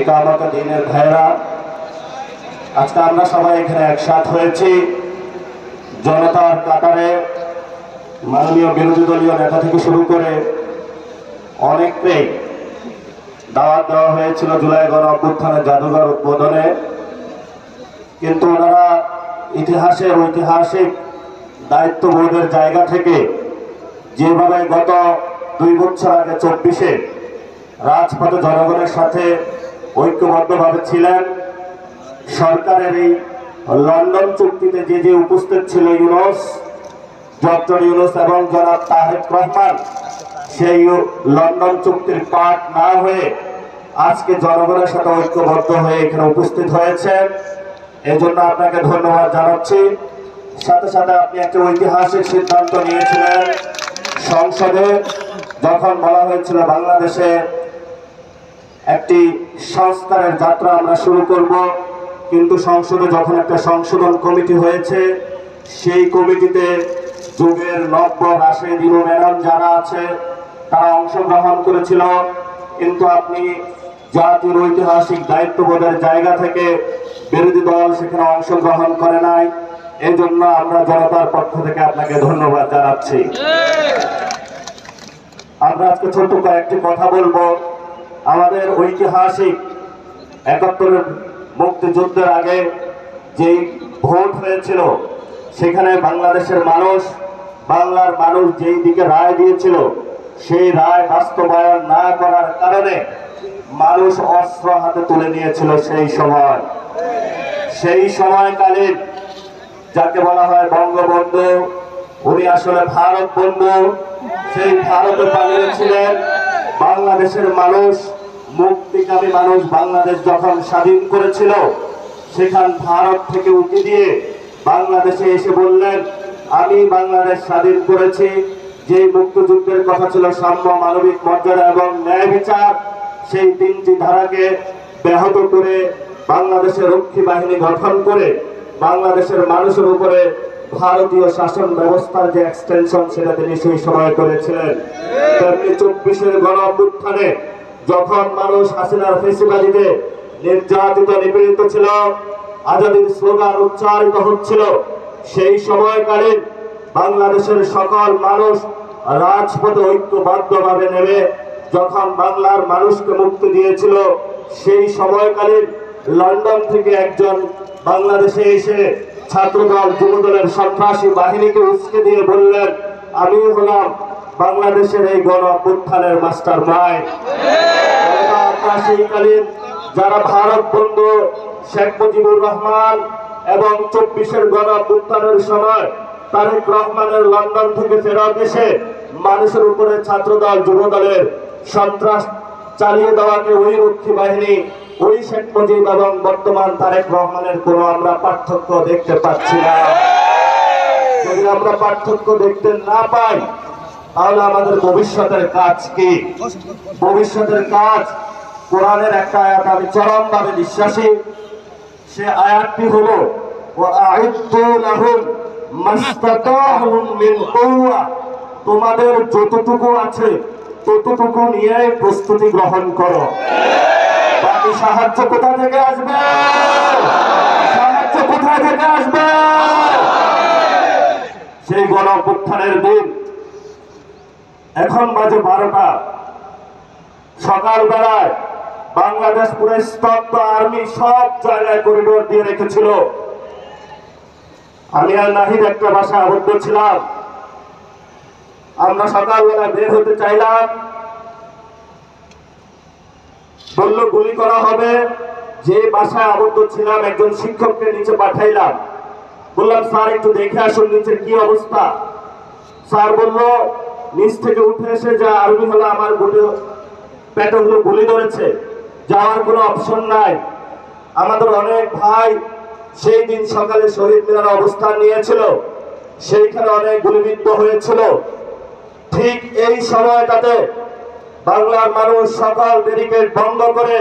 ইকামত দ্বীনের ভাইরা, আজকে আমরা সবাই এখানে একসাথ হয়েছি জনতার কাতারে। মাননীয় বিরোধী দলীয় নেতা থেকে শুরু করে অনেককেই দাওয়াত দেওয়া হয়েছিল জুলাই গণ অভ্যুত্থানের জাদুঘর উদ্বোধনে, কিন্তু ওনারা ইতিহাসের ঐতিহাসিক দায়িত্ববোধের জায়গা থেকে যেভাবে গত 2 বছর আগে 24-এ রাজপথে জনগণের সাথে ঐক্যবদ্ধভাবে ছিলেন, সরকারের এই লন্ডন চুক্তিতে যে উপস্থিত ছিল ইউনূস, ডক্টর ইউনূস এবং জনাব তারেক রহমান, সেই লন্ডন চুক্তির পার্ট না হয়ে আজকে জনগণের সাথে ঐক্যবদ্ধ হয়ে এখানে উপস্থিত হয়েছেন। এই জন্য আপনাকে ধন্যবাদ জানাচ্ছি। সাথে সাথে আপনি একটা ঐতিহাসিক সিদ্ধান্ত নিয়েছিলেন সংসদে, যখন বলা হয়েছিল বাংলাদেশে একটি সংস্কারের যাত্রা আমরা শুরু করব, কিন্তু সংসদে যখন একটা সংশোধন কমিটি হয়েছে, সেই কমিটিতে যুগের নব্য রাশেদ ইনু ম্যাডাম যারা আছে তারা অংশগ্রহণ করেছিল, কিন্তু আপনি জাতির ঐতিহাসিক দায়িত্ববোধের জায়গা থেকে বিরোধী দল সেখানে অংশগ্রহণ করে নাই। এই জন্য আমরা জনতার পক্ষ থেকে আপনাকে ধন্যবাদ জানাচ্ছি। আমরা আজকে ছোট্ট কয়েকটি কথা বলবো। আমাদের ঐতিহাসিক 71-এর মুক্তিযুদ্ধের আগে যেই ভোট হয়েছিল, সেখানে বাংলাদেশের মানুষ, বাংলার মানুষ যেই দিকে রায় দিয়েছিল, সেই রায় বাস্তবায়ন না করার কারণে মানুষ অস্ত্র হাতে তুলে নিয়েছিল। সেই সময়কালীন যাকে বলা হয় বঙ্গবন্ধু, উনি আসলে ভারত বন্ধু, সেই ভারতে পালিয়েছিলেন। বাংলাদেশের মানুষ, মুক্তিকামী মানুষ, বাংলাদেশ যখন স্বাধীন করেছিল, সেখান ভারত থেকে উঁকি দিয়ে বাংলাদেশে এসে বললেন, আমি বাংলাদেশ স্বাধীন করেছি। যে মুক্তিযুদ্ধের কথা ছিল সাম্য, মানবিক মর্যাদা এবং ন্যায় বিচার, সেই 3টি ধারাকে ব্যাহত করে বাংলাদেশের রক্ষী বাহিনী গঠন করে বাংলাদেশের মানুষের উপরে ভারতীয় শাসন ব্যবস্থার যে এক্সটেনশন, সেটা তিনি সেই সময় করেছিলেন। তেমনি 24-এর গণ অভ্যুত্থানে যখন মানুষ হাসিনার ফেসিবাদীতে নির্যাতিত, নিপীড়িত ছিল, আজাদীর স্লোগান উচ্চারিত হচ্ছিল, সেই সময়কালীন বাংলাদেশের সকল মানুষ রাজপথে ঐক্যবদ্ধভাবে নেমে যখন বাংলার মানুষকে মুক্তি দিয়েছিল, সেই সময়কালীন লন্ডন থেকে একজন বাংলাদেশে এসে ছাত্রদল, যুবদলের সন্ত্রাসী বাহিনীকে উস্কে দিয়ে বললেন, আমি হলাম বাংলাদেশের এই গণ অভ্যুত্থানের মাস্টার মাইন্ড। সেইকালীন যারা ভারত বন্ধু, শেখ মুজিবুর রহমান এবং 24-এর গণ অভ্যুত্থানের সময় তারেক রহমানের লন্ডন থেকে ফেরত এসে মানুষের উপরে ছাত্রদল, যুবদলের সন্ত্রাস চালিয়ে দেওয়াকে ওই রক্ষী বাহিনী, ওই শেখ মুজিব এবং বর্তমান তারেক রহমানের কোনো আমরা পার্থক্য দেখতে পাচ্ছি না। যদি আমরা পার্থক্য দেখতে না পাই, তাহলে আমাদের ভবিষ্যতের কাজ কি? ভবিষ্যতের কাজ, কোরআনের একটা আয়াত আমি চরমভাবে বিশ্বাসী। সে আয়াতটি হলো, তোমাদের যতটুকু আছে ততটুকু নিয়ে প্রস্তুতি গ্রহণ করো। বাকি সাহায্য কোথা থেকে আসবে? সাহায্য কোথায় থেকে আসবে? সেই গণ অভ্যুত্থানের দিন, এখন বাজে 12টা, সকালবেলায় বাংলাদেশ পুরো স্তব্ধ, আর্মি সব জায়গায় করিডোর দিয়ে রেখেছিল। আমি আর নাহিদ একটা বাসায় আবদ্ধ ছিলাম। আমরা সকালবেলা বের হতে চাইলাম, বলল গুলি করা হবে। যে বাসায় আবদ্ধ ছিলাম, একজন শিক্ষককে নিচে পাঠাইলাম। বললাম, স্যার একটু দেখে আসুন নিচের কি অবস্থা। স্যার বলল, নিচ থেকে উঠে এসে যা আর্মি হলো আমার পেটে হলো গুলি ধরেছে, যাওয়ার কোনো অপশন নাই। আমাদের অনেক ভাই সেই দিন সকালে শহীদ মিনারে অবস্থান নিয়েছিল, সেইখানে অনেক গুলিবিদ্ধ হয়েছিল। ঠিক এই সময়টাতে বাংলার মানুষ সকল ব্যারিকেড বন্ধ করে,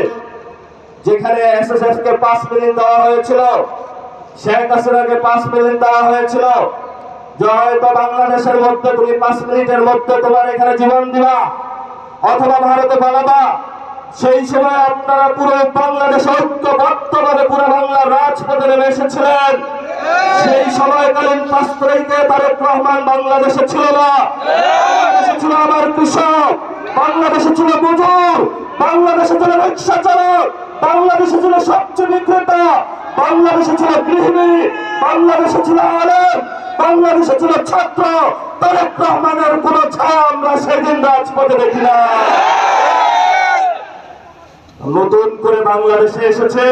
যেখানে এসএসএফ কে 5 মিনিট দেওয়া হয়েছিল, শেখ হাসিনাকে 5 মিনিট দেওয়া হয়েছিল, যে হয়তো বাংলাদেশের মধ্যে তুমি 5 মিনিটের মধ্যে তোমার এখানে জীবন দিবা, অথবা ভারতে পালাবা, সেই সময় আপনারা পুরো বাংলাদেশ ঐক্যবদ্ধভাবে পুরো বাংলার রাজপথে নেমে এসেছিলেন। সেই সময়কালীন 5 তারিখে তারেক রহমান বাংলাদেশে ছিল না। বাংলাদেশে ছিল আমার কৃষক, বাংলাদেশে ছিল মজুর, বাংলাদেশে ছিল রিক্সা চালক, বাংলাদেশে ছিল সবচেয়ে বিক্রেতা, বাংলাদেশে ছিল গৃহিণী, বাংলাদেশে ছিল আলেম, বাংলাদেশে ছিল ছাত্র। তারেক রহমানের কোন ছায়া আমরা সেদিন রাজপথে দেখি না। নতুন করে বাংলাদেশে এসেছে